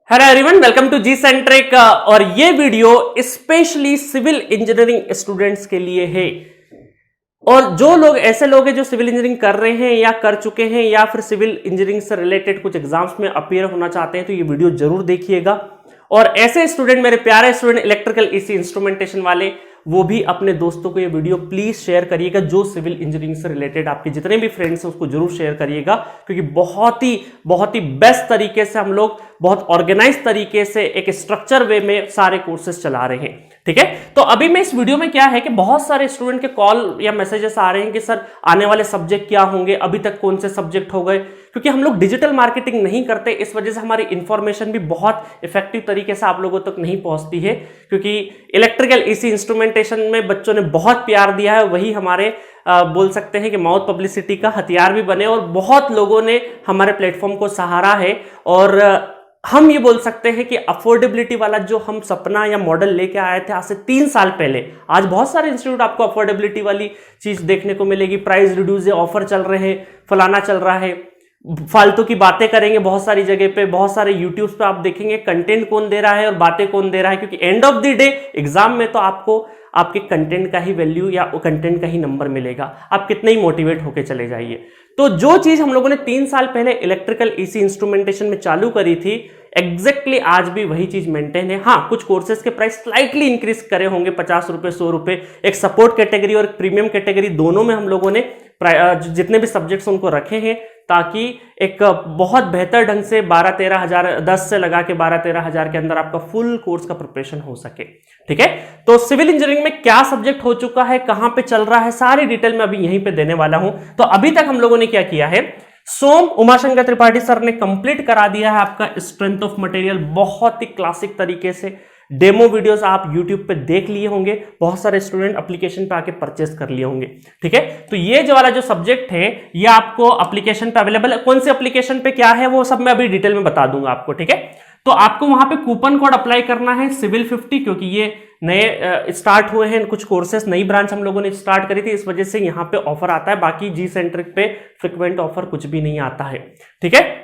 Hello everyone, welcome to G centric. और ये video specially civil engineering students के लिए है। और जो लोग ऐसे लोग हैं जो सिविल इंजीनियरिंग कर रहे हैं या कर चुके हैं या फिर सिविल इंजीनियरिंग से रिलेटेड कुछ एग्जाम्स में अपीयर होना चाहते हैं तो ये वीडियो जरूर देखिएगा। और ऐसे स्टूडेंट, मेरे प्यारे स्टूडेंट इलेक्ट्रिकल एसी इंस्ट्रूमेंटेशन वाले, वो भी अपने दोस्तों को ये वीडियो प्लीज शेयर करिएगा। जो सिविल इंजीनियरिंग से रिलेटेड आपके जितने भी फ्रेंड्स हैं उसको जरूर शेयर करिएगा, क्योंकि बहुत ही बेस्ट तरीके से हम लोग बहुत ऑर्गेनाइज तरीके से एक स्ट्रक्चर वे में सारे कोर्सेज चला रहे हैं। ठीक है, तो अभी मैं इस वीडियो में क्या है कि बहुत सारे स्टूडेंट के कॉल या मैसेजेस आ रहे हैं कि सर आने वाले सब्जेक्ट क्या होंगे, अभी तक कौन से सब्जेक्ट हो गए। क्योंकि हम लोग डिजिटल मार्केटिंग नहीं करते, इस वजह से हमारी इंफॉर्मेशन भी बहुत इफेक्टिव तरीके से आप लोगों तक नहीं पहुंचती है। क्योंकि इलेक्ट्रिकल एसी इंस्ट्रूमेंटेशन में बच्चों ने बहुत प्यार दिया है, वही हमारे बोल सकते हैं कि माउथ पब्लिसिटी का हथियार भी बने, और बहुत लोगों ने हमारे प्लेटफॉर्म को सहारा है। और हम ये बोल सकते हैं कि अफोर्डेबिलिटी वाला जो हम सपना या मॉडल लेके आए थे आज से 3 साल पहले, आज बहुत सारे इंस्टीट्यूट आपको अफोर्डेबिलिटी वाली चीज देखने को मिलेगी। प्राइस रिड्यूस, ऑफर चल रहे हैं, फलाना चल रहा है, फालतू की बातें करेंगे बहुत सारी जगह पे, बहुत सारे यूट्यूब पे आप देखेंगे कंटेंट कौन दे रहा है और बातें कौन दे रहा है। क्योंकि end of the day exam में तो आपको आपके कंटेंट का ही वैल्यू या कंटेंट का ही नंबर मिलेगा, आप कितने ही मोटिवेट होके चले जाइए। तो जो चीज हम लोगों ने 3 साल पहले इलेक्ट्रिकल एसी इंस्ट्रूमेंटेशन में चालू करी थी, एग्जैक्टली आज भी वही चीज मेंटेन है। हाँ, कुछ कोर्सेज के प्राइस स्लाइटली इंक्रीज करे होंगे, 50 रुपए 100 रुपए। एक सपोर्ट कैटेगरी और प्रीमियम कैटेगरी दोनों में हम लोगों ने जितने भी सब्जेक्ट्स उनको रखे हैं, ताकि एक बहुत बेहतर ढंग से 12-13 हजार, 10 से लगा के 12-13 हजार के अंदर आपका फुल कोर्स का प्रिपरेशन हो सके। ठीक है, तो सिविल इंजीनियरिंग में क्या सब्जेक्ट हो चुका है, कहां पे चल रहा है, सारी डिटेल में अभी यहीं पे देने वाला हूं। तो अभी तक हम लोगों ने क्या किया है, सोम उमाशंकर त्रिपाठी सर ने कंप्लीट करा दिया है आपका स्ट्रेंथ ऑफ मटेरियल, बहुत ही क्लासिक तरीके से। डेमो वीडियोस आप YouTube पे देख लिए होंगे, बहुत सारे स्टूडेंट एप्लीकेशन पे आके परचेस कर लिए होंगे। ठीक है, तो ये जो वाला जो सब्जेक्ट है ये आपको एप्लीकेशन पे अवेलेबल है। कौन से एप्लीकेशन पे क्या है वो सब मैं अभी डिटेल में बता दूंगा आपको। ठीक है, तो आपको वहां पे कूपन कोड अप्लाई करना है सिविल 50, क्योंकि ये नए स्टार्ट हुए हैं कुछ कोर्सेस, नई ब्रांच हम लोगों ने स्टार्ट करी थी, इस वजह से यहाँ पे ऑफर आता है। बाकी जी सेंट्रिक पे फ्रिक्वेंट ऑफर कुछ भी नहीं आता है। ठीक है,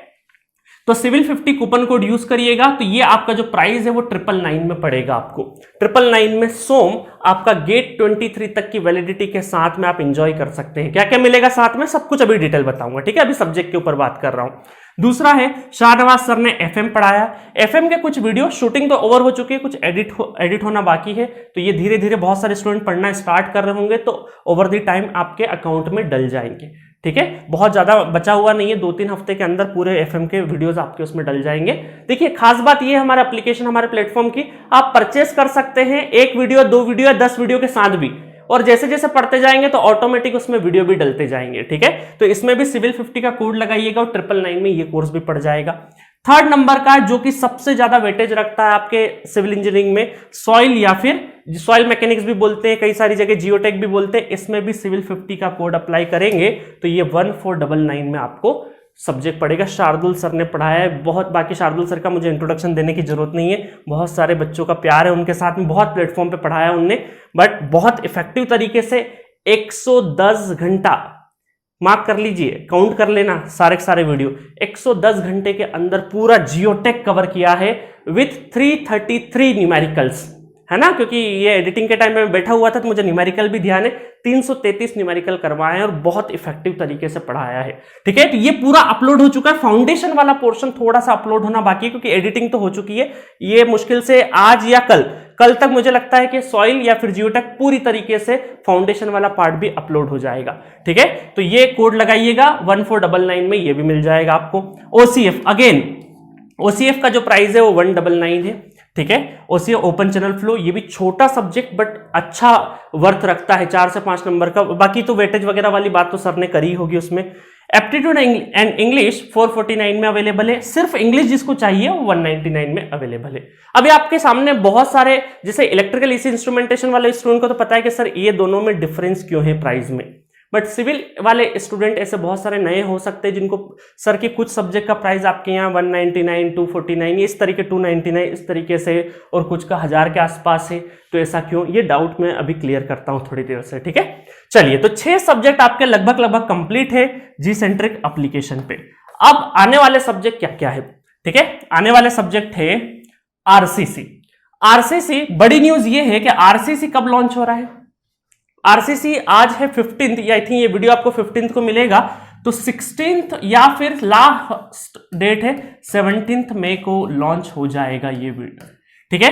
तो सिविल 50 कूपन कोड यूज करिएगा, तो ये आपका जो प्राइस है वो 999 में पड़ेगा आपको। 999 में सोम आपका गेट 23 तक की वैलिडिटी के साथ में आप एंजॉय कर सकते हैं। क्या क्या मिलेगा साथ में, सब कुछ अभी डिटेल बताऊंगा। ठीक है, अभी सब्जेक्ट के ऊपर बात कर रहा हूं। दूसरा है, शाहनवाज सर ने एफएम पढ़ाया। एफएम के कुछ वीडियो शूटिंग तो ओवर हो चुकी है, कुछ एडिट होना बाकी है। तो ये धीरे धीरे बहुत सारे स्टूडेंट पढ़ना स्टार्ट कर रहे होंगे, तो ओवर द टाइम आपके अकाउंट में डल जाएंगे। ठीक है, बहुत ज्यादा बचा हुआ नहीं है, 2-3 हफ्ते के अंदर पूरे एफएम के वीडियोस आपके उसमें डल जाएंगे। देखिए, खास बात ये है हमारे एप्लीकेशन, हमारे प्लेटफॉर्म की, आप परचेस कर सकते हैं 1 वीडियो, 2 वीडियो या 10 वीडियो के साथ भी, और जैसे जैसे पढ़ते जाएंगे तो ऑटोमेटिक उसमें वीडियो भी डलते जाएंगे। ठीक है, तो इसमें भी सिविल 50 का कोड लगाइएगा और 999 में ये कोर्स भी पड़ जाएगा। 3rd नंबर का, जो कि सबसे ज्यादा वेटेज रखता है आपके सिविल इंजीनियरिंग में, सॉइल या फिर सॉइल मैकेनिक्स भी बोलते हैं, कई सारी जगह जियोटेक भी बोलते हैं, इसमें भी सिविल 50 का कोड अप्लाई करेंगे तो ये 1499 में आपको सब्जेक्ट पड़ेगा। शार्दुल सर ने पढ़ाया है बहुत, बाकी शार्दुल सर का मुझे इंट्रोडक्शन देने की जरूरत नहीं है, बहुत सारे बच्चों का प्यार है उनके साथ में, बहुत प्लेटफॉर्म पे पढ़ाया उनने, बट बहुत इफेक्टिव तरीके से 110 घंटा, मार्क कर लीजिए, काउंट कर लेना सारे के सारे वीडियो, 110 घंटे के अंदर पूरा जियोटेक कवर किया है विथ 333 न्यूमेरिकल्स, है ना। क्योंकि ये एडिटिंग के टाइम में बैठा हुआ था तो मुझे न्यूमेरिकल भी ध्यान है, 333 न्यूमेरिकल करवाए हैं और बहुत इफेक्टिव तरीके से पढ़ाया है। ठीक है, तो ये पूरा अपलोड हो चुका है। फाउंडेशन वाला पोर्शन थोड़ा सा अपलोड होना बाकी है, क्योंकि एडिटिंग तो हो चुकी है। ये मुश्किल से आज या कल तक मुझे लगता है कि सॉइल या फिर जियोटेक पूरी तरीके से फाउंडेशन वाला पार्ट भी अपलोड हो जाएगा। ठीक है, तो ये कोड लगाइएगा, 1499 में ये भी मिल जाएगा आपको। ओसीएफ, अगेन ओसीएफ का जो प्राइस है वो 199 है। ठीक है, ओसीएफ ओपन चैनल फ्लो, ये भी छोटा सब्जेक्ट बट अच्छा वर्थ रखता है, 4 से 5 नंबर का। बाकी तो वेटेज वगैरह वाली बात तो सर ने करी होगी उसमें। एप्टीट्यूड एंड इंग्लिश 449 में अवेलेबल है, सिर्फ इंग्लिश जिसको चाहिए वो 199 में अवेलेबल है। अभी आपके सामने बहुत सारे, जैसे इलेक्ट्रिकल एसी इंस्ट्रूमेंटेशन वाले स्टूडेंट को तो पता है कि सर ये दोनों में डिफरेंस क्यों है प्राइस में, बट सिविल वाले स्टूडेंट ऐसे बहुत सारे नए हो सकते हैं जिनको सर के कुछ सब्जेक्ट का प्राइस आपके यहाँ 199, 249, इस तरीके 299 इस तरीके से, और कुछ का 1000 के आसपास है। तो ऐसा क्यों, ये डाउट मैं अभी क्लियर करता हूं थोड़ी देर से। ठीक है, चलिए, तो 6 सब्जेक्ट आपके लगभग कंप्लीट है जी सेंट्रिक एप्लीकेशन पे। अब आने वाले सब्जेक्ट क्या क्या है, ठीक है, आने वाले सब्जेक्ट है आरसीसी। आरसीसी, बड़ी न्यूज ये है कि आरसीसी कब लॉन्च हो रहा है। आरसीसी आज है 15th, या आई थिंक ये वीडियो आपको 15th को मिलेगा, तो 16th या फिर लास्ट डेट है 17th मई को लॉन्च हो जाएगा ये वीडियो। ठीक है,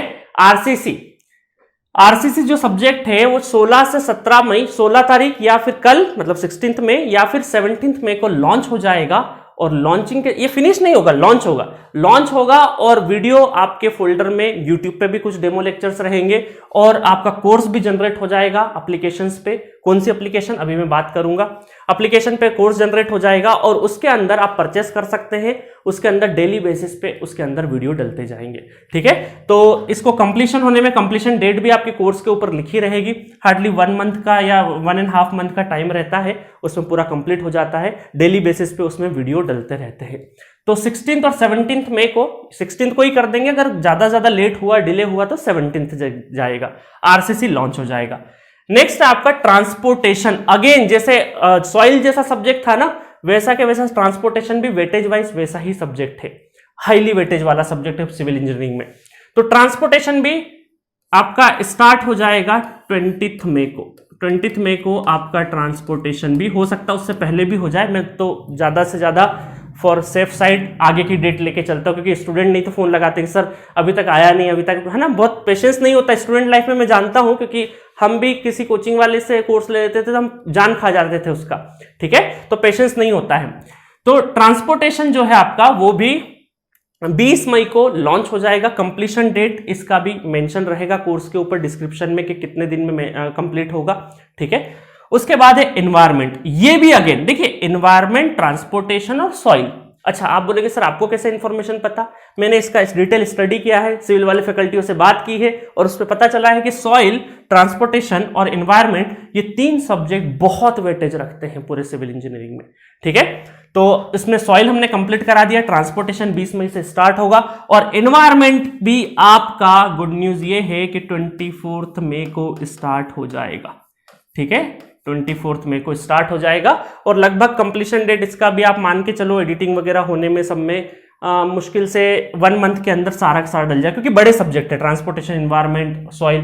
आरसीसी जो सब्जेक्ट है वो 16 से 17 मई, 16 तारीख या फिर कल मतलब 16th मई या फिर 17th मई को लॉन्च हो जाएगा। और लॉन्चिंग के ये फिनिश नहीं होगा, लॉन्च होगा और वीडियो आपके फोल्डर में यूट्यूब पे भी कुछ डेमो लेक्चर्स रहेंगे और आपका कोर्स भी जनरेट हो जाएगा एप्लीकेशंस पे। कौन सी एप्लीकेशन अभी मैं बात करूंगा। एप्लीकेशन पे कोर्स जनरेट हो जाएगा और उसके अंदर आप परचेस कर सकते हैं, उसके अंदर डेली बेसिस पे उसके अंदर वीडियो डलते जाएंगे। ठीक है, तो इसको कंप्लीशन होने में, कंप्लीशन डेट भी आपके कोर्स के ऊपर लिखी रहेगी, हार्डली 1 मंथ का या 1.5 मंथ का टाइम रहता है, उसमें पूरा कंप्लीट हो जाता है। डेली बेसिस पे उसमें वीडियो डलते रहते हैं। तो 16th और 17th मई को, 16th को ही कर देंगे, अगर ज्यादा लेट हुआ, डिले हुआ तो 17th जाएगा, आरसीसी लॉन्च हो जाएगा। नेक्स्ट है आपका ट्रांसपोर्टेशन। अगेन जैसे सॉइल जैसा सब्जेक्ट था ना, वैसा के वैसा ट्रांसपोर्टेशन भी वेटेज वाइज वैसा ही सब्जेक्ट है, हाईली वेटेज वाला सब्जेक्ट है सिविल इंजीनियरिंग में। तो ट्रांसपोर्टेशन भी आपका स्टार्ट हो जाएगा 20th मई को। 20th मई को आपका ट्रांसपोर्टेशन भी हो सकता है उससे पहले भी हो जाए। मैं तो ज्यादा से ज्यादा फॉर सेफ साइड आगे की डेट लेके चलता हूँ, क्योंकि स्टूडेंट नहीं तो फोन लगाते हैं सर अभी तक आया नहीं, अभी तक, है ना, बहुत पेशेंस नहीं होता स्टूडेंट लाइफ में, मैं जानता हूँ, क्योंकि हम भी किसी कोचिंग वाले से कोर्स ले लेते थे तो हम जान खा जाते थे उसका। ठीक है, तो पेशेंस नहीं होता है। तो ट्रांसपोर्टेशन जो है आपका वो भी 20 मई को लॉन्च हो जाएगा। कंप्लीशन डेट इसका भी मेंशन रहेगा कोर्स के ऊपर डिस्क्रिप्शन में कि कितने दिन में कंप्लीट होगा। ठीक है, उसके बाद है एनवायरमेंट। ये भी अगेन देखिए, एनवायरमेंट, ट्रांसपोर्टेशन और सॉइल। अच्छा, आप बोलेंगे सर आपको कैसे इंफॉर्मेशन पता। मैंने इसका डिटेल स्टडी किया है, सिविल वाले फैकल्टियों से बात की है और उस पर पता चला है कि सॉइल, ट्रांसपोर्टेशन और एनवायरमेंट, ये 3 सब्जेक्ट बहुत वेटेज रखते हैं पूरे सिविल इंजीनियरिंग में। ठीक है, तो इसमें सॉइल हमने कंप्लीट करा दिया, ट्रांसपोर्टेशन 20 मई से स्टार्ट होगा और एनवायरमेंट भी आपका गुड न्यूज ये है कि 24 मई को स्टार्ट हो जाएगा। ठीक है, 24 मई को स्टार्ट हो जाएगा और लगभग कंप्लीशन डेट इसका भी आप मान के चलो, एडिटिंग वगैरह होने में सब में मुश्किल से 1 मंथ के अंदर सारा का सारा डल जाए, क्योंकि बड़े सब्जेक्ट है, ट्रांसपोर्टेशन, एनवायरमेंट, सॉइल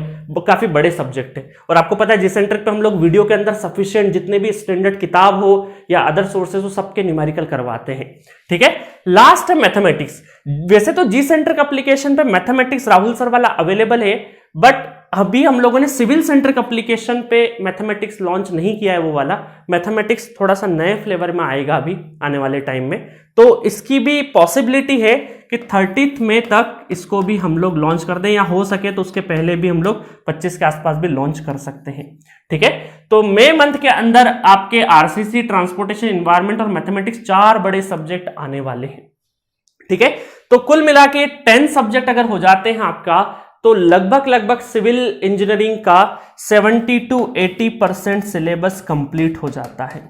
काफी बड़े सब्जेक्ट है। और आपको पता है जी सेंटर पे हम लोग वीडियो के अंदर सफिशिएंट जितने भी स्टैंडर्ड किताब हो या अदर सोर्सेज हो सबके न्यूमेरिकल करवाते हैं। ठीक है, लास्ट है मैथमेटिक्स। वैसे तो जी सेंटर का एप्लीकेशन पे मैथमेटिक्स राहुल सर वाला अवेलेबल है, बट अभी हम लोगों ने सिविल सेंट्रिक एप्लीकेशन पे मैथमेटिक्स लॉन्च नहीं किया है। वो वाला मैथमेटिक्स थोड़ा सा नए फ्लेवर में आएगा अभी आने वाले टाइम में, तो इसकी भी पॉसिबिलिटी है कि 30 मई तक इसको भी हम लोग लॉन्च कर दें, या हो सके तो उसके पहले भी हम लोग 25 के आसपास भी लॉन्च कर सकते हैं। ठीक है, तो मई मंथ के अंदर आपके आरसीसी, ट्रांसपोर्टेशन, एनवायरमेंट और मैथमेटिक्स 4 बड़े सब्जेक्ट आने वाले हैं। ठीक है, तो कुल मिला के 10 सब्जेक्ट अगर हो जाते हैं आपका, तो लगभग सिविल इंजीनियरिंग का 70 to 80% सिलेबस कंप्लीट हो जाता है,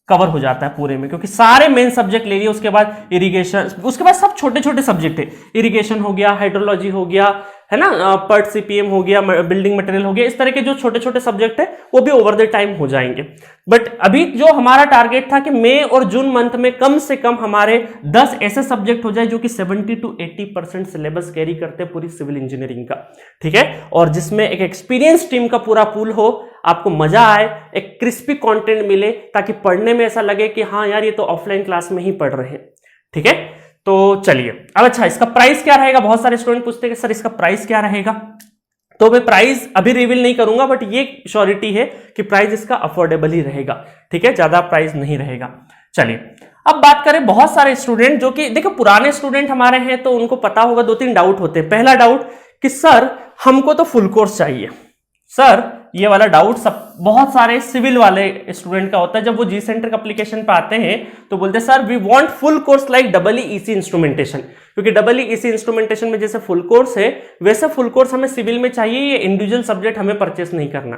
कवर हो जाता है पूरे में, क्योंकि सारे मेन सब्जेक्ट ले लिए। उसके बाद इरिगेशन, उसके बाद सब छोटे छोटे सब्जेक्ट है, इरिगेशन हो गया, हाइड्रोलॉजी हो गया, है ना, पर्ट सीपीएम हो गया, बिल्डिंग मटेरियल हो गया, इस तरह के जो छोटे छोटे सब्जेक्ट है वो भी ओवर द टाइम हो जाएंगे। बट अभी जो हमारा टारगेट था कि मई और जून मंथ में कम से कम हमारे 10 ऐसे सब्जेक्ट हो जाए जो कि 70 to 80% सिलेबस कैरी करते हैं पूरी सिविल इंजीनियरिंग का। ठीक है, और जिसमें एक एक्सपीरियंस टीम का पूरा पूल हो, आपको मजा आए, एक क्रिस्पी कंटेंट मिले, ताकि पढ़ने में ऐसा लगे कि हाँ यार ये तो ऑफलाइन क्लास में ही पढ़ रहे हैं। ठीक है, तो चलिए अब अच्छा इसका प्राइस क्या रहेगा। बहुत सारे स्टूडेंट पूछते हैं कि सर इसका प्राइस क्या रहेगा, तो मैं प्राइस अभी रिवील नहीं करूंगा, बट ये श्योरिटी है कि प्राइस इसका अफोर्डेबल ही रहेगा। ठीक है, ज्यादा प्राइस नहीं रहेगा। चलिए अब बात करें, बहुत सारे स्टूडेंट जो कि देखो पुराने स्टूडेंट हमारे हैं तो उनको पता होगा 2-3 डाउट होते हैं। पहला डाउट कि सर हमको तो फुल कोर्स चाहिए। सर ये वाला डाउट सब बहुत सारे सिविल वाले स्टूडेंट का होता है। जब वो जी सेंटर एप्लीकेशन पे आते हैं तो बोलते हैं sir we want full course like EEC instrumentation, क्योंकि EEC इंस्ट्रूमेंटेशन में जैसे फुल कोर्स है वैसे फुल कोर्स हमें सिविल में चाहिए, ये इंडिविजुअल सब्जेक्ट हमें परचेस नहीं करना।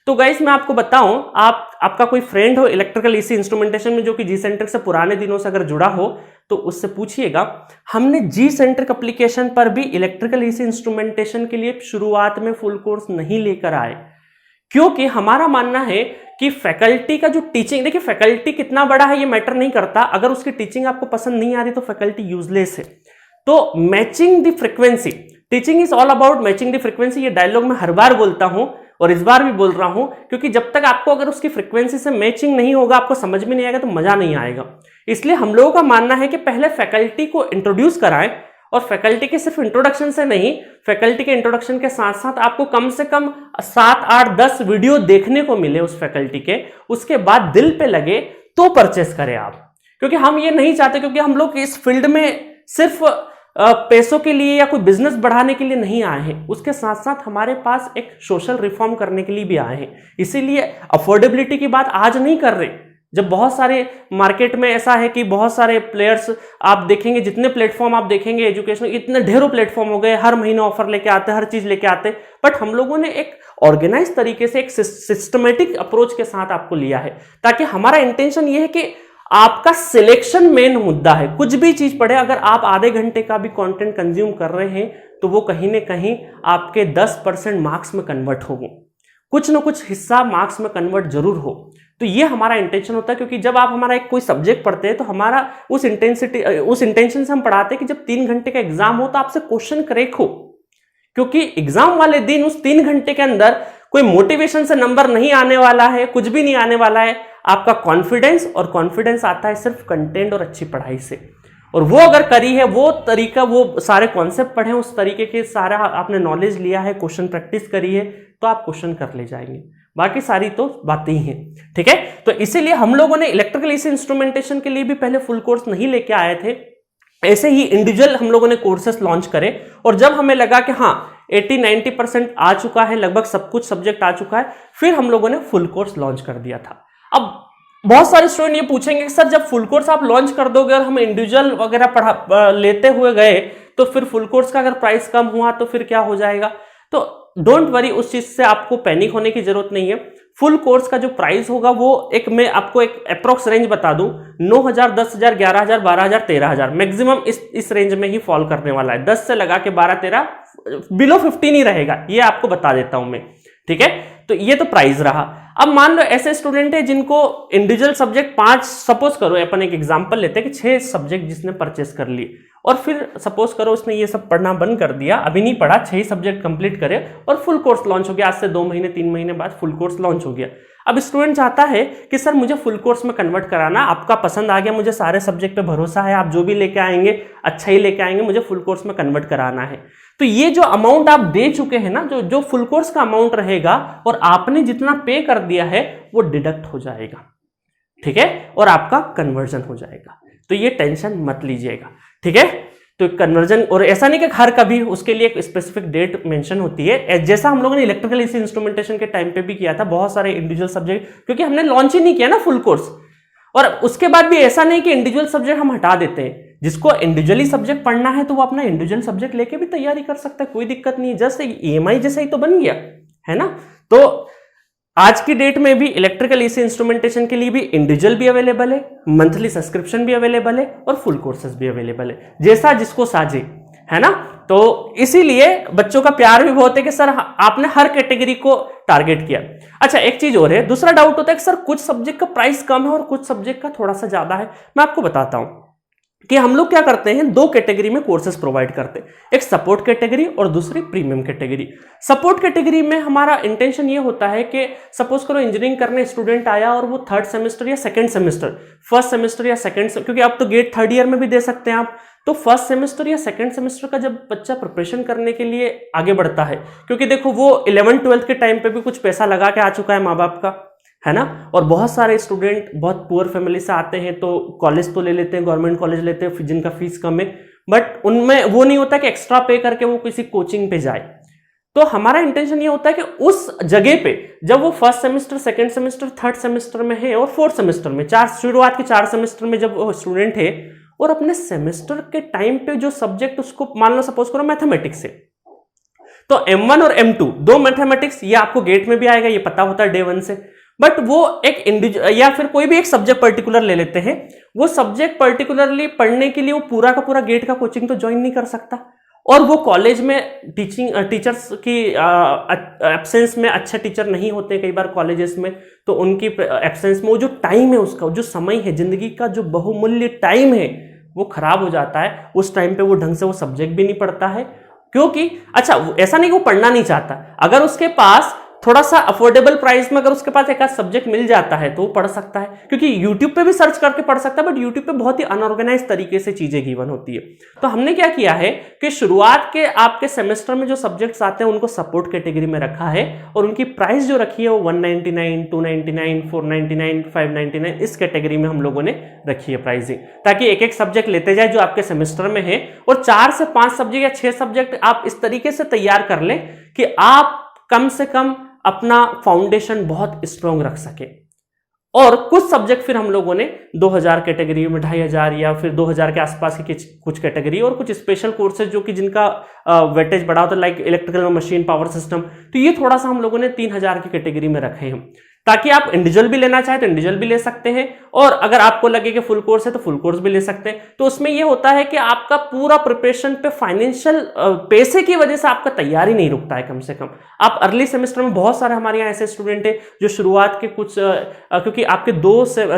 तो गाइस मैं आपको बताऊं, आपका कोई फ्रेंड हो इलेक्ट्रिकल EC इंस्ट्रूमेंटेशन में जो कि जी सेंटर से पुराने दिनों से अगर जुड़ा हो तो उससे पूछिएगा। हमने जी सेंटर एप्लीकेशन पर भी इलेक्ट्रिकल EC इंस्ट्रूमेंटेशन के लिए शुरुआत में फुल कोर्स नहीं लेकर आए, क्योंकि हमारा मानना है कि फैकल्टी का जो टीचिंग, देखिए फैकल्टी कितना बड़ा है ये मैटर नहीं करता, अगर उसकी टीचिंग आपको पसंद नहीं आ रही तो फैकल्टी यूजलेस है। तो matching the frequency, teaching is all about matching the frequency, ये डायलॉग मैं हर बार बोलता हूं और इस बार भी बोल रहा हूं, क्योंकि जब तक आपको अगर उसकी फ्रीक्वेंसी से मैचिंग नहीं होगा, आपको समझ में नहीं आएगा, तो मजा नहीं आएगा। इसलिए हम लोगों का मानना है कि पहले फैकल्टी को इंट्रोड्यूस कराएं, और फैकल्टी के सिर्फ इंट्रोडक्शन से नहीं, फैकल्टी के इंट्रोडक्शन के साथ साथ आपको कम से कम 7, 8, 10 वीडियो देखने को मिले उस फैकल्टी के, उसके बाद दिल पे लगे तो परचेस करें आप। क्योंकि हम ये नहीं चाहते, क्योंकि हम लोग इस फील्ड में सिर्फ पैसों के लिए या कोई बिजनेस बढ़ाने के लिए नहीं आए हैं, उसके साथ साथ हमारे पास एक सोशल रिफॉर्म करने के लिए भी आए हैं। इसीलिए अफोर्डेबिलिटी की बात आज नहीं कर रहे। जब बहुत सारे मार्केट में ऐसा है कि बहुत सारे प्लेयर्स आप देखेंगे, जितने प्लेटफॉर्म आप देखेंगे एजुकेशन, इतने ढेरों प्लेटफॉर्म हो गए, हर महीने ऑफर लेके आते, हर चीज लेके आते, बट हम लोगों ने एक ऑर्गेनाइज तरीके से एक सिस्टमेटिक अप्रोच के साथ आपको लिया है, ताकि हमारा इंटेंशन ये है कि आपका सिलेक्शन मेन मुद्दा है। कुछ भी चीज पढ़े, अगर आप आधे घंटे का भी कंटेंट कंज्यूम कर रहे हैं तो वो कहीं ना कहीं आपके 10% मार्क्स में कन्वर्ट होंगे, कुछ ना कुछ हिस्सा मार्क्स में कन्वर्ट जरूर हो। तो ये हमारा इंटेंशन होता है, क्योंकि जब आप हमारा एक कोई सब्जेक्ट पढ़ते हैं तो हमारा उस इंटेंशन से हम पढ़ाते हैं कि जब 3 घंटे का एग्जाम हो तो आपसे क्वेश्चन क्रैक हो, क्योंकि एग्जाम वाले दिन उस 3 घंटे के अंदर कोई मोटिवेशन से नंबर नहीं आने वाला है, कुछ भी नहीं आने वाला है, आपका कॉन्फिडेंस, और कॉन्फिडेंस आता है सिर्फ कंटेंट और अच्छी पढ़ाई से। और वो अगर करी है, वो तरीका, वो सारे कॉन्सेप्ट पढ़े, उस तरीके के सारा आपने नॉलेज लिया है, क्वेश्चन प्रैक्टिस करी है, तो आप क्वेश्चन कर ले जाएंगे। बाकी सारी तो बातें ही हैं, ठीक है। तो इसीलिए हम लोगों ने इलेक्ट्रिकल एसी इंस्ट्रूमेंटेशन के लिए भी पहले फुल कोर्स नहीं लेके आए थे, ऐसे ही इंडिविजुअल हम लोगों ने कोर्सेस लॉन्च करे। और जब हमें लगा कि हाँ 80-90% आ चुका है, लगभग सब कुछ सब्जेक्ट आ चुका है, फिर हम लोगों ने फुल कोर्स लॉन्च कर दिया था। अब बहुत सारे स्टूडेंट ये पूछेंगे कि सर जब फुल कोर्स आप लॉन्च कर दोगे और हम इंडिविजुअल वगैरह लेते हुए गए तो फिर फुल कोर्स का अगर प्राइस कम हुआ तो फिर क्या हो जाएगा? तो डोंट वरी, उस चीज से आपको पैनिक होने की जरूरत नहीं है। फुल कोर्स का जो प्राइस होगा वो मैं आपको एक अप्रोक्स रेंज बता दूं, 9,000, 10,000, 11,000, 12,000, 13,000 मैक्सिमम इस रेंज में ही फॉल करने वाला है। 10 से लगा के 12-13, बिलो 15 ही रहेगा, ये आपको बता देता हूं मैं, ठीक है। तो ये तो प्राइस रहा। अब मान लो ऐसे स्टूडेंट है जिनको इंडिविजुअल सब्जेक्ट 5, सपोज करो अपन एक एग्जांपल लेते हैं कि 6 सब्जेक्ट जिसने परचेस कर लिए, और फिर सपोज करो उसने ये सब पढ़ना बंद कर दिया, अभी नहीं पढ़ा, 6 सब्जेक्ट कंप्लीट करे और फुल कोर्स लॉन्च हो गया। आज से 2 महीने 3 महीने बाद फुल कोर्स लॉन्च हो गया। अब स्टूडेंट चाहता है कि सर मुझे फुल कोर्स में कन्वर्ट कराना, आपका पसंद आ गया, मुझे सारे सब्जेक्ट पे भरोसा है, आप जो भी लेके आएंगे अच्छा ही लेके आएंगे, मुझे फुल कोर्स में कन्वर्ट कराना है। तो ये जो अमाउंट आप दे चुके हैं ना, जो फुल कोर्स का अमाउंट रहेगा और आपने जितना पे कर दिया है वो डिडक्ट हो जाएगा, ठीक है, और आपका कन्वर्जन हो जाएगा। तो ये टेंशन मत लीजिएगा, ठीक है। तो कन्वर्जन, और ऐसा नहीं कि हर कभी उसके लिए एक स्पेसिफिक डेट मेंशन होती है, जैसा हम लोगों ने इलेक्ट्रिकल एसी इंस्ट्रूमेंटेशन के टाइम पे भी किया था, बहुत सारे इंडिविजुअल सब्जेक्ट, क्योंकि हमने लॉन्च ही नहीं किया ना फुल कोर्स। और उसके बाद भी ऐसा नहीं कि इंडिविजुअल सब्जेक्ट हम हटा देते हैं, जिसको इंडिविजुअली सब्जेक्ट पढ़ना है तो वो अपना इंडिविजुअल सब्जेक्ट लेके भी तैयारी कर सकता है, कोई दिक्कत नहीं है। जस्ट EMI जैसा ही तो बन गया है ना। तो आज की डेट में भी इलेक्ट्रिकल एसी इंस्ट्रूमेंटेशन के लिए भी इंडिविजुअल भी अवेलेबल है, मंथली सब्सक्रिप्शन भी अवेलेबल है और फुल कोर्सेज भी अवेलेबल है, जैसा जिसको साजे, है ना। तो इसीलिए बच्चों का प्यार भी बहुत है कि सर आपने हर कैटेगरी को टारगेट किया। अच्छा, एक चीज और है, दूसरा डाउट होता है कि सर कुछ सब्जेक्ट का प्राइस कम है और कुछ सब्जेक्ट का थोड़ा सा ज्यादा है। मैं आपको बताता हूं कि हम लोग क्या करते हैं, 2 कैटेगरी में कोर्सेज प्रोवाइड करते हैं, एक सपोर्ट कैटेगरी और दूसरी प्रीमियम कैटेगरी। सपोर्ट कैटेगरी में हमारा इंटेंशन ये होता है कि सपोज करो इंजीनियरिंग करने स्टूडेंट आया और वो 3rd सेमेस्टर या 2nd सेमेस्टर, 1st सेमेस्टर या 2nd, क्योंकि अब तो गेट 3rd ईयर में भी दे सकते हैं आप, तो 1st सेमेस्टर या 2nd सेमेस्टर का जब बच्चा प्रिपरेशन करने के लिए आगे बढ़ता है, क्योंकि देखो वो 11th-12th के टाइम पे भी कुछ पैसा लगा के आ चुका है माँ बाप का, है ना। और बहुत सारे स्टूडेंट बहुत पुअर फैमिली से आते हैं तो कॉलेज तो ले लेते हैं, गवर्नमेंट कॉलेज लेते हैं जिनका फीस कम है, बट उनमें वो नहीं होता कि एक्स्ट्रा पे करके वो किसी कोचिंग पे जाए। तो हमारा इंटेंशन ये होता है कि उस जगह पे जब वो 1st semester, 2nd semester, 3rd semester में है और 4th सेमेस्टर में, शुरुआत के 4 सेमेस्टर में जब वो स्टूडेंट है और अपने सेमेस्टर के टाइम पे जो सब्जेक्ट उसको, मान लो सपोज करो मैथमेटिक्स है, तो M1 और M2 2 मैथमेटिक्स, ये आपको गेट में भी आएगा, ये पता होता है डे 1 से। बट वो एक इंडिविजुअल या फिर कोई भी एक सब्जेक्ट पर्टिकुलर ले लेते हैं, वो सब्जेक्ट पर्टिकुलरली पढ़ने के लिए वो पूरा का पूरा गेट का कोचिंग तो ज्वाइन नहीं कर सकता, और वो कॉलेज में टीचर्स की एब्सेंस में अच्छे टीचर नहीं होते कई बार कॉलेजेस में, तो उनकी एब्सेंस में वो जो टाइम है, उसका जो समय है, जिंदगी का जो बहुमूल्य टाइम है, वो खराब हो जाता है। उस टाइम पे वो ढंग से वो सब्जेक्ट भी नहीं पढ़ता है, क्योंकि अच्छा ऐसा नहीं कि वो पढ़ना नहीं चाहता, अगर उसके पास थोड़ा सा अफोर्डेबल प्राइस में अगर उसके पास एक आध सब्जेक्ट मिल जाता है तो वो पढ़ सकता है, क्योंकि यूट्यूब पे भी सर्च करके पढ़ सकता है, बट यूट्यूब पे बहुत ही अनऑर्गेनाइज तरीके से चीजें गिवन होती है। तो हमने क्या किया है कि शुरुआत के आपके सेमेस्टर में जो सब्जेक्ट्स आते हैं उनको सपोर्ट कैटेगरी में रखा है, और उनकी प्राइस जो रखी है वो 199, 299, 499, 599 इस कैटेगरी में हम लोगों ने रखी है प्राइसिंग, ताकि एक एक सब्जेक्ट लेते जाए जो आपके सेमेस्टर में है, और 4 से 5 सब्जेक्ट या 6 सब्जेक्ट आप इस तरीके से तैयार कर लें कि आप कम से कम अपना फाउंडेशन बहुत स्ट्रॉन्ग रख सके। और कुछ सब्जेक्ट फिर हम लोगों ने 2000 कैटेगरी में, 2500 या फिर 2000 के आसपास की कुछ कैटेगरी, और कुछ स्पेशल कोर्सेज जो कि जिनका वेटेज बड़ा होता है, like electrical machine, power system, तो ये थोड़ा सा हम लोगों ने 3000 की कैटेगरी में रखे हैं, ताकि आप इंडिविजुअल भी लेना चाहे तो इंडिविजुअल भी ले सकते हैं, और अगर आपको लगे कि फुल कोर्स है तो फुल कोर्स भी ले सकते हैं। तो उसमें ये होता है कि आपका पूरा प्रिपरेशन पे फाइनेंशियल पैसे की वजह से आपका तैयारी नहीं रुकता है। कम से कम आप अर्ली सेमेस्टर में, बहुत सारे हमारे यहाँ ऐसे स्टूडेंट हैं जो शुरुआत के कुछ क्योंकि आपके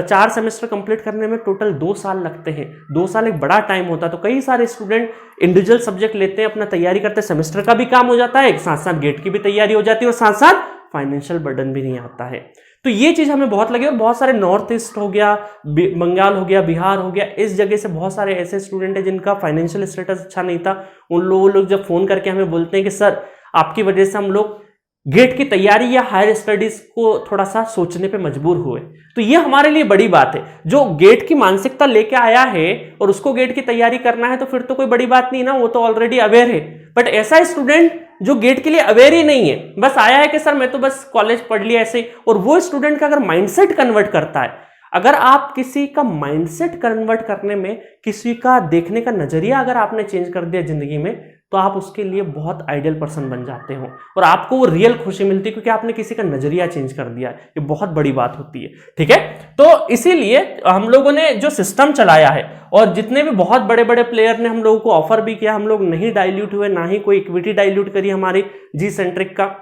4 सेमेस्टर कंप्लीट करने में टोटल 2 साल लगते हैं, 2 साल एक बड़ा टाइम होता है, तो कई सारे स्टूडेंट इंडिविजुअल सब्जेक्ट लेते हैं, अपना तैयारी करते हैं, सेमेस्टर का भी काम हो जाता है, एक साथ साथ गेट की भी तैयारी हो जाती है, और साथ साथ फाइनेंशियल बर्डन भी नहीं आता है। तो ये चीज हमें बहुत लगी, और बहुत सारे नॉर्थ ईस्ट हो गया, बंगाल हो गया, बिहार हो गया, इस जगह से बहुत सारे ऐसे स्टूडेंट हैं जिनका फाइनेंशियल स्टेटस अच्छा नहीं था। उन लोग जब फोन करके हमें बोलते हैं कि सर आपकी वजह से हम लोग गेट की तैयारी या हायर स्टडीज को थोड़ा सा सोचने पे मजबूर हुए, तो ये हमारे लिए बड़ी बात है। जो गेट की मानसिकता लेके आया है और उसको गेट की तैयारी करना है, तो फिर तो कोई बड़ी बात नहीं ना, वो तो ऑलरेडी अवेयर है। बट ऐसा स्टूडेंट जो गेट के लिए अवेयर ही नहीं है, बस आया है कि सर मैं तो बस कॉलेज पढ़ लिया ऐसे, और वो स्टूडेंट का अगर माइंडसेट कन्वर्ट करता है, अगर आप किसी का माइंडसेट कन्वर्ट करने में, किसी का देखने का नजरिया अगर आपने चेंज कर दिया जिंदगी में, तो आप उसके लिए बहुत आइडियल पर्सन बन जाते हो, और आपको वो रियल खुशी मिलती है, क्योंकि आपने किसी का नजरिया चेंज कर दिया है। ये बहुत बड़ी बात होती है, ठीक है। तो इसीलिए हम लोगों ने जो सिस्टम चलाया है, और जितने भी बहुत बड़े बड़े प्लेयर ने हम लोगों को ऑफर भी किया, हम लोग नहीं डाइल्यूट हुए, ना ही कोई इक्विटी डाइल्यूट करी हमारी जी सेंट्रिक का,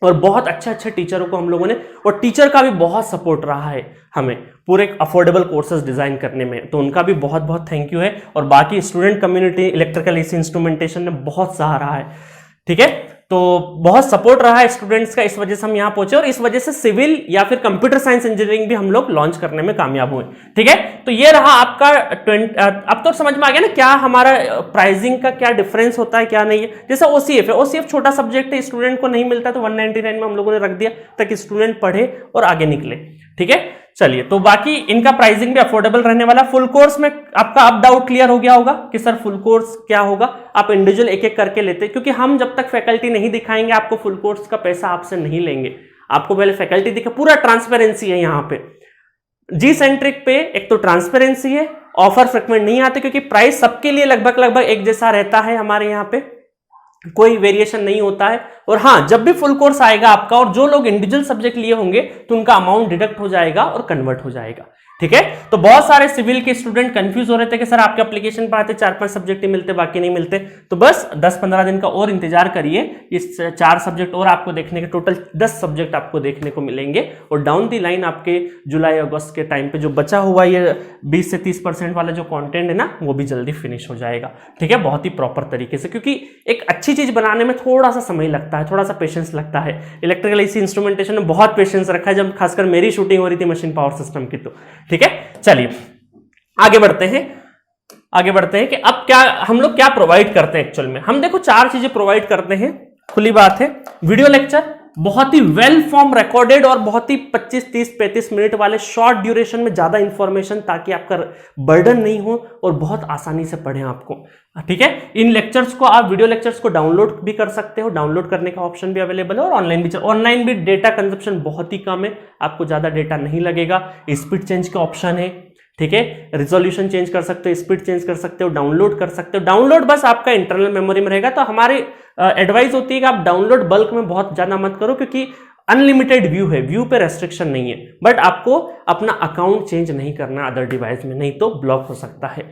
और बहुत अच्छे अच्छे टीचरों को हम लोगों ने, और टीचर का भी बहुत सपोर्ट रहा है हमें पूरे अफोर्डेबल कोर्सेज डिजाइन करने में, तो उनका भी बहुत बहुत थैंक यू है। और बाकी student community, electrical AC instrumentation ने बहुत सहारा है, ठीक है। तो बहुत सपोर्ट रहा है स्टूडेंट्स का, इस वजह से हम यहां पहुंचे, और इस वजह से सिविल या फिर कंप्यूटर साइंस इंजीनियरिंग भी हम लोग लॉन्च करने में कामयाब हुए, ठीक है। तो ये रहा आपका अब तो समझ में आ गया ना क्या हमारा प्राइसिंग का क्या डिफरेंस होता है, क्या नहीं है। जैसे ओसीएफ है, ओसीएफ छोटा सब्जेक्ट है, स्टूडेंट को नहीं मिलता, तो 199 में हम लोगों ने रख दिया ताकि स्टूडेंट पढ़े और आगे निकले, ठीक है। चलिए, तो बाकी इनका प्राइसिंग भी अफोर्डेबल रहने वाला। फुल कोर्स में आपका अब डाउट क्लियर हो गया होगा कि सर फुल कोर्स क्या होगा। आप इंडिविजुअल एक एक करके लेते, क्योंकि हम जब तक फैकल्टी नहीं दिखाएंगे आपको फुल कोर्स का पैसा आपसे नहीं लेंगे। आपको पहले फैकल्टी दिखे, पूरा ट्रांसपेरेंसी है यहाँ पे। जी सेंट्रिक पे एक तो ट्रांसपेरेंसी है, ऑफर फ्रिक्वेंट नहीं आते, क्योंकि प्राइस सबके लिए लगभग एक जैसा रहता है, हमारे यहाँ पे कोई वेरिएशन नहीं होता है। और हाँ, जब भी फुल कोर्स आएगा आपका, और जो लोग इंडिविजुअल सब्जेक्ट लिए होंगे, तो उनका अमाउंट डिडक्ट हो जाएगा और कन्वर्ट हो जाएगा, ठीक है। तो बहुत सारे सिविल के स्टूडेंट कंफ्यूज हो रहे थे कि सर आपके एप्लीकेशन पर आते 4-5 सब्जेक्ट ही मिलते, बाकी नहीं मिलते। तो बस 10-15 दिन का और इंतजार करिए, इस 4 सब्जेक्ट और आपको देखने के, टोटल 10 सब्जेक्ट आपको देखने को मिलेंगे। और डाउन दी लाइन आपके जुलाई अगस्त के टाइम पे जो बचा हुआ ये 20 से 30% वाला जो कंटेंट है ना, वो भी जल्दी फिनिश हो जाएगा, ठीक है, बहुत ही प्रॉपर तरीके से। क्योंकि एक अच्छी चीज बनाने में थोड़ा सा समय लगता है, थोड़ा सा पेशेंस लगता है। इलेक्ट्रिकल एसी इंस्ट्रूमेंटेशन में बहुत पेशेंस रखा है, जब खासकर मेरी शूटिंग हो रही थी मशीन पावर सिस्टम की, तो ठीक है। चलिए आगे बढ़ते हैं कि अब क्या हम लोग क्या प्रोवाइड करते हैं। एक्चुअल में हम देखो 4 चीजें प्रोवाइड करते हैं, खुली बात है। वीडियो लेक्चर, बहुत ही वेल फॉर्म रिकॉर्डेड और बहुत ही 25, 30, 35 मिनट वाले शॉर्ट ड्यूरेशन में ज्यादा इंफॉर्मेशन, ताकि आपका बर्डन नहीं हो और बहुत आसानी से पढ़ें आपको, ठीक है। इन लेक्चर्स को आप, वीडियो लेक्चर्स को डाउनलोड भी कर सकते हो, डाउनलोड करने का ऑप्शन भी अवेलेबल है, और ऑनलाइन भी डेटा कंजप्शन बहुत ही कम है, आपको ज्यादा डेटा नहीं लगेगा। स्पीड चेंज का ऑप्शन है, ठीक है, रिजोल्यूशन चेंज कर सकते हो, स्पीड चेंज कर सकते हो, डाउनलोड कर सकते हो। डाउनलोड बस आपका इंटरनल मेमोरी में रहेगा। तो हमारी एडवाइस होती है कि आप डाउनलोड बल्क में बहुत ज्यादा मत करो, क्योंकि अनलिमिटेड व्यू है, व्यू पे रेस्ट्रिक्शन नहीं है। बट आपको अपना अकाउंट चेंज नहीं करना अदर डिवाइस में, नहीं तो ब्लॉक हो सकता है,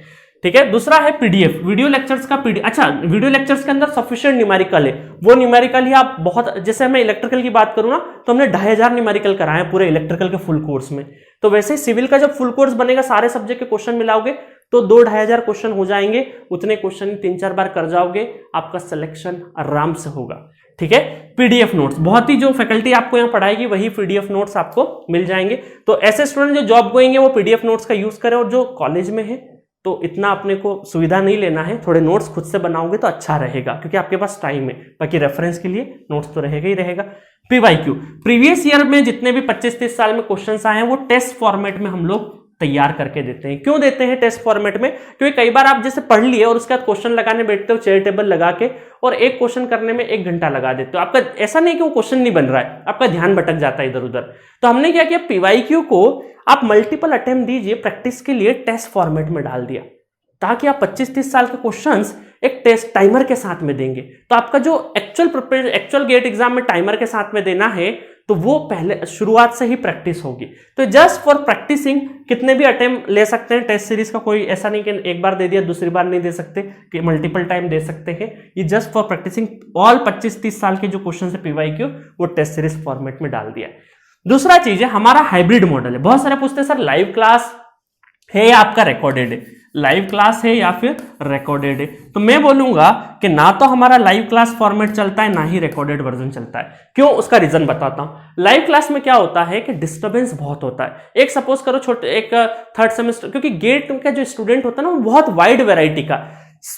ठीक है। दूसरा है पीडीएफ, वीडियो लेक्चर्स का पीडीएफ। अच्छा, वीडियो लेक्चर्स के अंदर सफिशिएंट न्यूमेरिकल है, वो न्यूमेरिकल ही आप बहुत, जैसे मैं इलेक्ट्रिकल की बात करूं ना तो हमने 2500 न्यूमेरिकल कराए पूरे इलेक्ट्रिकल के फुल कोर्स में। तो वैसे ही सिविल का जब फुल कोर्स बनेगा, सारे सब्जेक्ट के क्वेश्चन मिलाओगे तो 2-2500 क्वेश्चन हो जाएंगे। उतने क्वेश्चन 3-4 बार कर जाओगे, आपका सिलेक्शन आराम से होगा। ठीक है। पीडीएफ नोट्स, बहुत ही जो फैकल्टी आपको यहाँ पढ़ाएगी वही पीडीएफ नोट्स आपको मिल जाएंगे। तो ऐसे स्टूडेंट जो जॉब गोइंग है वो पीडीएफ नोट्स का यूज करें, और जो कॉलेज में है तो इतना अपने को सुविधा नहीं लेना है, थोड़े नोट्स खुद से बनाओगे तो अच्छा रहेगा, क्योंकि आपके पास टाइम है। बाकी रेफरेंस के लिए नोट्स तो रहेगा ही रहेगा। पीवाईक्यू, प्रीवियस ईयर में जितने भी 25-30 साल में क्वेश्चंस आए हैं वो टेस्ट फॉर्मेट में हम लोग तैयार करके देते हैं। क्यों देते हैं टेस्ट फॉर्मेट में? क्योंकि कई बार आप जैसे पढ़ लिए और उसके बाद क्वेश्चन लगाने बैठते हो चेयर टेबल लगा के, और एक क्वेश्चन करने में 1 घंटा लगा देते हो। आपका ऐसा नहीं कि वो क्वेश्चन नहीं बन रहा है, आपका ध्यान भटक जाता है इधर उधर। तो हमने क्या किया, पीवाईक्यू को आप मल्टीपल अटेम्प्ट दीजिए, प्रैक्टिस के लिए टेस्ट फॉर्मेट में डाल दिया, ताकि आप 25-30 साल के क्वेश्चंस एक टेस्ट टाइमर के साथ में देंगे। तो आपका जो एक्चुअल गेट एग्जाम में टाइमर के साथ में देना है, तो वो पहले शुरुआत से ही प्रैक्टिस होगी। तो जस्ट फॉर प्रैक्टिसिंग कितने भी अटेम्प्ट ले सकते हैं टेस्ट सीरीज का, कोई ऐसा नहीं कि एक बार दे दिया दूसरी बार नहीं दे सकते, कि मल्टीपल टाइम दे सकते हैं। ये जस्ट फॉर प्रैक्टिसिंग ऑल 25-30 साल के जो क्वेश्चन है पीवाईक्यू, वो टेस्ट सीरीज फॉर्मेट में डाल दिया। दूसरा चीज है हमारा हाइब्रिड मॉडल है। बहुत सारे पूछते हैं सर लाइव क्लास है या आपका रिकॉर्डेड है, लाइव क्लास है या फिर रिकॉर्डेड है। तो मैं बोलूंगा कि ना तो हमारा लाइव क्लास फॉर्मेट चलता है, ना ही रिकॉर्डेड वर्जन चलता है। क्यों, उसका रीजन बताता हूं। लाइव क्लास में क्या होता है कि डिस्टर्बेंस बहुत होता है। एक सपोज करो एक 3rd सेमेस्टर, क्योंकि गेट का जो स्टूडेंट होता है ना वो बहुत वाइड वेराइटी का,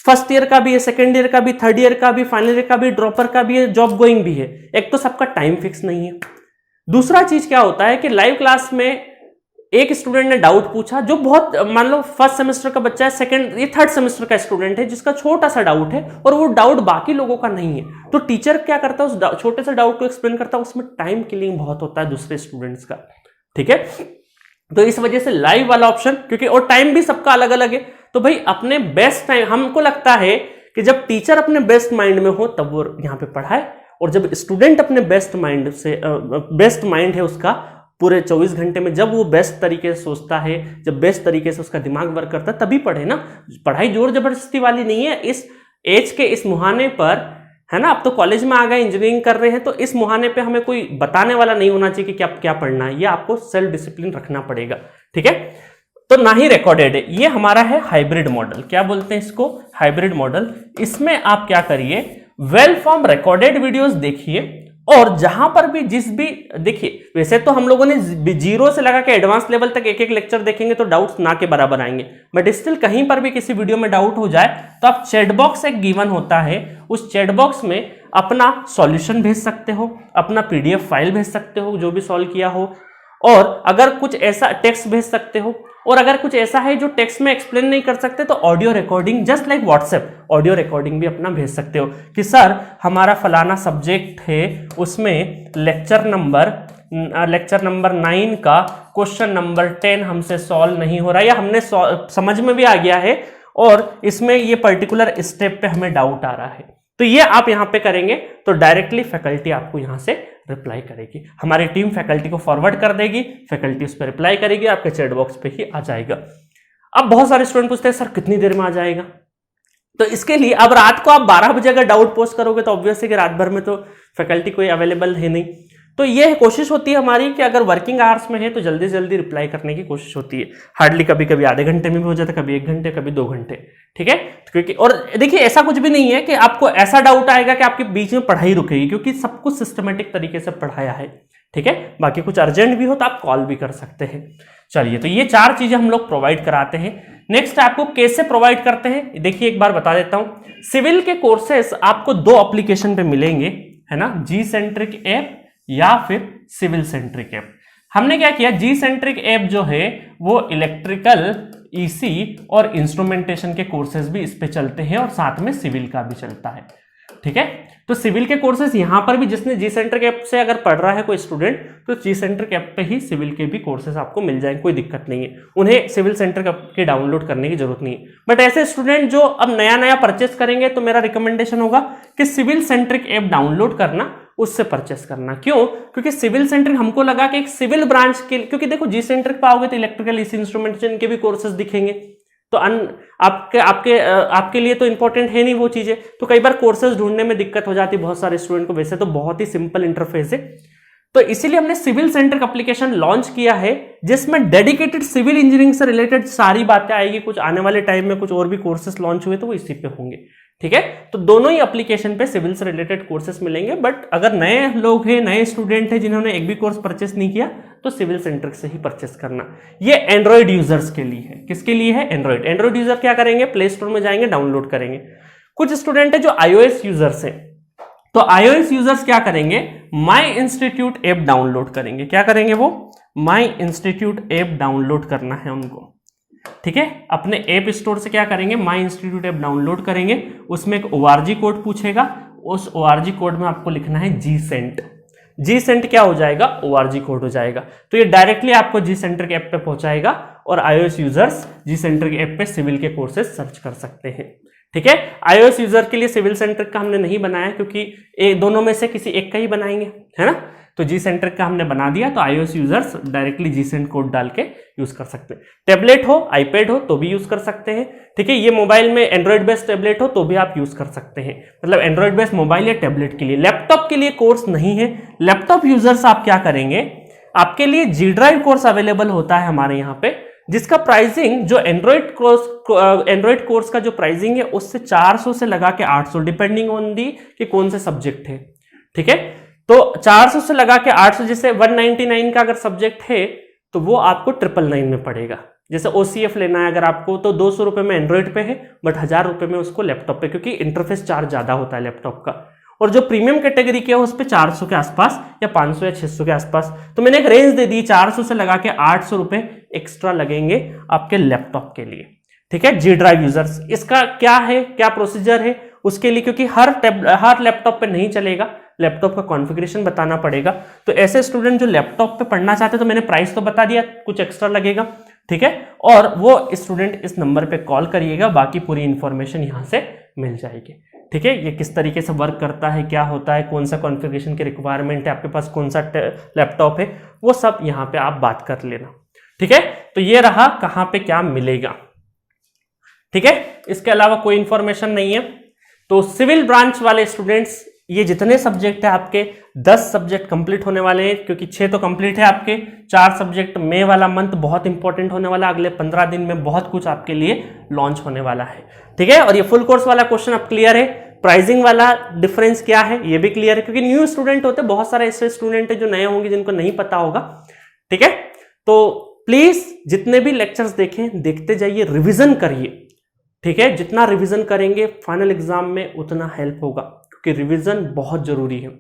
फर्स्ट ईयर का भी है, सेकेंड ईयर का भी, 3rd ईयर का भी, फाइनल ईयर का भी, ड्रॉपर का भी है, जॉब गोइंग भी है। एक तो सबका टाइम फिक्स नहीं है। दूसरा चीज क्या होता है कि लाइव क्लास में एक स्टूडेंट ने डाउट पूछा, जो बहुत, मान लो 1st सेमेस्टर का बच्चा है, ये 3rd सेमेस्टर का स्टूडेंट है, जिसका छोटा सा डाउट है और वो डाउट बाकी लोगों का नहीं है। तो टीचर क्या करता है, उस छोटे से डाउट को एक्सप्लेन करता है, उसमें टाइम किलिंग बहुत होता है दूसरे स्टूडेंट्स का। ठीक है। तो इस वजह से लाइव वाला ऑप्शन, क्योंकि और टाइम भी सबका अलग अलग है, तो भाई अपने बेस्ट टाइम, हमको लगता है कि जब टीचर अपने बेस्ट माइंड में हो तब वो यहाँ पे पढ़ाए, और जब स्टूडेंट अपने बेस्ट माइंड है उसका पूरे 24 घंटे में, जब वो बेस्ट तरीके से सोचता है, जब बेस्ट तरीके से उसका दिमाग वर्क करता है, तभी पढ़े ना। पढ़ाई जोर जबरदस्ती वाली नहीं है। इस एज के इस मुहाने पर, है ना, अब तो कॉलेज में आ गए, इंजीनियरिंग कर रहे हैं, तो इस मुहाने पे हमें कोई बताने वाला नहीं होना चाहिए कि क्या पढ़ना है। ये आपको सेल्फ डिसिप्लिन रखना पड़ेगा। ठीक है। तो ना ही रिकॉर्डेड है। ये हमारा है हाइब्रिड मॉडल। क्या बोलते हैं इसको? Hybrid model. इसमें आप क्या करिए, वेल फॉर्म रिकॉर्डेड वीडियोस देखिए, और जहां पर भी देखिए, वैसे तो हम लोगों ने 0 से लगा के एडवांस लेवल तक एक लेक्चर देखेंगे तो डाउट्स ना के बराबर आएंगे, बट स्टिल कहीं पर भी किसी वीडियो में डाउट हो जाए तो आप चैट बॉक्स एक गिवन होता है, उस चैट बॉक्स में अपना सॉल्यूशन भेज सकते हो, अपना पीडीएफ फाइल भेज सकते हो जो भी सॉल्व किया हो, और अगर कुछ ऐसा टेक्स्ट भेज सकते हो, और अगर कुछ ऐसा है जो टेक्स्ट में एक्सप्लेन नहीं कर सकते तो audio recording, just like WhatsApp, audio recording भी अपना भेज सकते हो कि सर हमारा फलाना सब्जेक्ट है, उसमें लेक्चर नंबर 9 का क्वेश्चन नंबर 10 हमसे सॉल्व नहीं हो रहा, या हमने समझ में भी आ गया है और इसमें ये पर्टिकुलर स्टेप पे हमें डाउट आ रहा है। तो ये आप यहाँ पे करेंगे तो डायरेक्टली फैकल्टी आपको यहाँ से रिप्लाई करेगी, हमारी टीम फैकल्टी को फॉरवर्ड कर देगी, फैकल्टी उस पर रिप्लाई करेगी, आपके चैट बॉक्स पे ही आ जाएगा। अब बहुत सारे स्टूडेंट पूछते हैं सर कितनी देर में आ जाएगा, तो इसके लिए अब रात को आप 12 बजे अगर डाउट पोस्ट करोगे तो ऑब्वियस है कि रात भर में तो फैकल्टी कोई अवेलेबल है नहीं। तो ये कोशिश होती है हमारी कि अगर वर्किंग आवर्स में है तो जल्दी से जल्दी रिप्लाई करने की कोशिश होती है। हार्डली कभी कभी आधे घंटे में भी हो जाता है, कभी 1 घंटे, कभी 2 घंटे। ठीक है। क्योंकि और देखिए ऐसा कुछ भी नहीं है कि आपको ऐसा डाउट आएगा कि आपके बीच में पढ़ाई रुकेगी, क्योंकि सब कुछ सिस्टमेटिक तरीके से पढ़ाया है। ठीक है। बाकी कुछ अर्जेंट भी हो तो आप कॉल भी कर सकते हैं। चलिए, तो ये 4 चीजें हम लोग प्रोवाइड कराते हैं। नेक्स्ट आपको कैसे प्रोवाइड करते हैं, देखिए एक बार बता देता हूं। सिविल के कोर्सेस आपको 2 एप्लीकेशन पे मिलेंगे, है ना, जी सेंट्रिक ऐप या फिर सिविल सेंट्रिक ऐप। हमने क्या किया, जी सेंट्रिक ऐप जो है वो इलेक्ट्रिकल, ईसी और इंस्ट्रूमेंटेशन के कोर्सेज भी इस पे चलते हैं, और साथ में सिविल का भी चलता है। ठीक है। तो सिविल के कोर्सेज यहां पर भी, जिसने जी सेंट्रिक ऐप से अगर पढ़ रहा है कोई स्टूडेंट, तो जी सेंट्रिक ऐप पे ही सिविल के भी कोर्सेज आपको मिल जाएंगे, कोई दिक्कत नहीं है, उन्हें सिविल सेंट्रिक ऐप के डाउनलोड करने की जरूरत नहीं है। बट ऐसे स्टूडेंट जो अब नया परचेस करेंगे तो मेरा रिकमेंडेशन होगा कि सिविल सेंट्रिक ऐप डाउनलोड करना, उससे परचेस करना। क्यों? क्योंकि सिविल सेंट्रिक हमको लगा कि एक सिविल ब्रांच के, क्योंकि देखो जी सेंट्रिक पाओगे तो इलेक्ट्रिकल, ईसी, इंस्ट्रूमेंटेशन के भी कोर्सेज दिखेंगे, तो आपके लिए तो इंपॉर्टेंट है नहीं वो चीजें, तो कई बार कोर्सेज ढूंढने में दिक्कत हो जाती है बहुत सारे स्टूडेंट को। वैसे तो बहुत ही सिंपल इंटरफेस है, तो इसीलिए हमने सिविल सेंट्रिक एप्लीकेशन लॉन्च किया है जिसमें डेडिकेटेड सिविल इंजीनियरिंग से रिलेटेड सारी बातें आएगी। कुछ आने वाले टाइम में कुछ और भी कोर्सेज लॉन्च हुए तो वो इसी पे होंगे, ठीक है। तो दोनों ही एप्लीकेशन पे सिविल से रिलेटेड कोर्सेज मिलेंगे, बट अगर नए लोग हैं, नए स्टूडेंट हैं जिन्होंने एक भी कोर्स परचेस नहीं किया तो सिविल सेंट्रिक से ही परचेस करना। ये एंड्रॉइड यूजर्स के लिए है। किसके लिए है? एंड्रॉइड यूजर क्या करेंगे, प्ले स्टोर में जाएंगे, डाउनलोड करेंगे। कुछ स्टूडेंट है जो iOS यूजर्स हैं, तो iOS यूजर्स क्या करेंगे, माई इंस्टीट्यूट ऐप डाउनलोड करेंगे। क्या करेंगे वो? माई इंस्टीट्यूट ऐप डाउनलोड करना है उनको, ठीक है। अपने ऐप स्टोर से क्या करेंगे, माई इंस्टीट्यूट ऐप डाउनलोड करेंगे। उसमें एक ORG कोड पूछेगा, उस ORG कोड में आपको लिखना है Gcent। Gcent क्या हो जाएगा? ORG कोड हो जाएगा। तो ये डायरेक्टली आपको Gcentric ऐप पे पहुंचाएगा और iOS यूजर्स Gcentric ऐप पे सिविल के कोर्सेज सर्च कर सकते हैं, ठीक है। iOS यूजर के लिए सिविल सेंट्रिक का हमने नहीं बनाया क्योंकि दोनों में से किसी एक का ही बनाएंगे, है ना। तो Gcentric का हमने बना दिया, तो iOS users directly Gcent code डाल के यूज कर सकते हैं। टैबलेट हो, आईपैड हो तो भी यूज कर सकते हैं, ठीक है। ये मोबाइल में एंड्रॉइड बेस्ड टैबलेट हो तो भी आप यूज कर सकते हैं, मतलब एंड्रॉइड बेस्ड मोबाइल या टैबलेट के लिए। लैपटॉप के लिए कोर्स नहीं है। लैपटॉप यूजर्स आप क्या करेंगे, आपके लिए G ड्राइव कोर्स अवेलेबल होता है हमारे यहाँ पे, जिसका प्राइसिंग जो एंड्रॉइड कोर्स का जो प्राइसिंग है उससे 400 से लगा के 800 डिपेंडिंग ऑन दी कि कौन से सब्जेक्ट है, ठीक है। तो 400 से लगा के 800, जैसे 199 का अगर सब्जेक्ट है तो वो आपको 999 में पड़ेगा। जैसे OCF लेना है अगर आपको तो 200 रुपए में एंड्रॉइड पे है, बट 1000 रुपए में उसको लैपटॉप पे, क्योंकि इंटरफेस चार्ज ज्यादा होता है लैपटॉप का। और जो प्रीमियम कैटेगरी के है उस पे 400 के आसपास या 500 या 600 के आसपास। तो मैंने एक रेंज दे दी, 400 से लगा के 800 रुपए एक्स्ट्रा लगेंगे आपके लैपटॉप के लिए, ठीक है। G ड्राइव यूजर्स, इसका क्या है, क्या प्रोसीजर है उसके लिए, क्योंकि हर लैपटॉप पे नहीं चलेगा, लैपटॉप का कॉन्फ़िगरेशन बताना पड़ेगा। तो ऐसे स्टूडेंट जो लैपटॉप पे पढ़ना चाहते हैं, तो मैंने प्राइस तो बता दिया, कुछ एक्स्ट्रा लगेगा, ठीक है। और वो स्टूडेंट इस नंबर पे कॉल करिएगा, बाकी पूरी इंफॉर्मेशन यहाँ से मिल जाएगी, ठीक है। ये किस तरीके से वर्क करता है, क्या होता है, कौन सा कॉन्फ़िगरेशन की रिक्वायरमेंट है, आपके पास कौन सा लैपटॉप है, वो सब यहाँ पे आप बात कर लेना, ठीक है। तो ये रहा कहाँ पे क्या मिलेगा, ठीक है। इसके अलावा कोई इंफॉर्मेशन नहीं है। तो सिविल ब्रांच वाले स्टूडेंट्स, ये जितने सब्जेक्ट है आपके 10 सब्जेक्ट कंप्लीट होने वाले हैं, क्योंकि 6 तो कंप्लीट है आपके, 4 सब्जेक्ट। मई वाला मंथ बहुत इंपॉर्टेंट होने वाला, अगले 15 दिन में बहुत कुछ आपके लिए लॉन्च होने वाला है, ठीक है। और ये फुल कोर्स वाला क्वेश्चन अब क्लियर है। प्राइसिंग वाला डिफरेंस क्या है ये भी क्लियर है, क्योंकि न्यू स्टूडेंट होते, बहुत सारे ऐसे स्टूडेंट है जो नए होंगे जिनको नहीं पता होगा, ठीक है। तो प्लीज जितने भी लेक्चर्स देखें, देखते जाइए, रिविजन करिए, ठीक है। जितना रिवीजन करेंगे फाइनल एग्जाम में उतना हेल्प होगा, क्योंकि रिवीजन बहुत जरूरी है।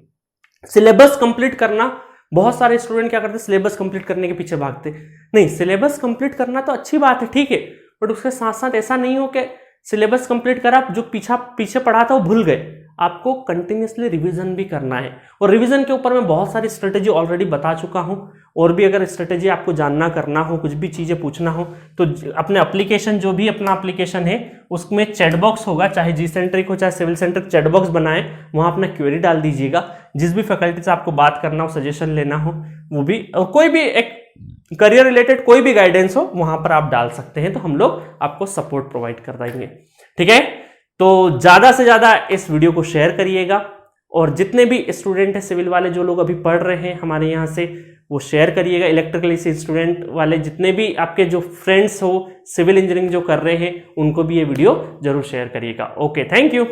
सिलेबस कंप्लीट करना, बहुत सारे स्टूडेंट क्या करते हैं, सिलेबस कंप्लीट करने के पीछे भागते। नहीं, सिलेबस कंप्लीट करना तो अच्छी बात है, ठीक है, बट उसके साथ साथ ऐसा नहीं हो कि सिलेबस कंप्लीट करा, जो पीछे पढ़ा था वो भूल गए। आपको कंटिन्यूसली रिवीजन भी करना है, और रिवीजन के ऊपर मैं बहुत सारी स्ट्रेटेजी ऑलरेडी बता चुका हूं। और भी अगर स्ट्रेटेजी आपको जानना करना हो, कुछ भी चीजें पूछना हो, तो अपने एप्लीकेशन, जो भी अपना एप्लीकेशन है उसमें चैट बॉक्स होगा, चाहे Gcentric हो चाहे सिविल सेंट्रिक, चैट बॉक्स बनाए, वहां अपना क्वेरी डाल दीजिएगा। जिस भी फैकल्टी से आपको बात करना हो, सजेशन लेना हो, वो भी, और कोई भी एक करियर रिलेटेड कोई भी गाइडेंस हो, वहां पर आप डाल सकते हैं, तो हम लोग आपको सपोर्ट प्रोवाइड कर देंगे, ठीक है। तो ज्यादा से ज्यादा इस वीडियो को शेयर करिएगा, और जितने भी स्टूडेंट हैं सिविल वाले, जो लोग अभी पढ़ रहे हैं हमारे यहाँ से, वो शेयर करिएगा। इलेक्ट्रिकल स्टूडेंट वाले जितने भी आपके जो फ्रेंड्स हो सिविल इंजीनियरिंग जो कर रहे हैं, उनको भी ये वीडियो जरूर शेयर करिएगा। Okay, thank you.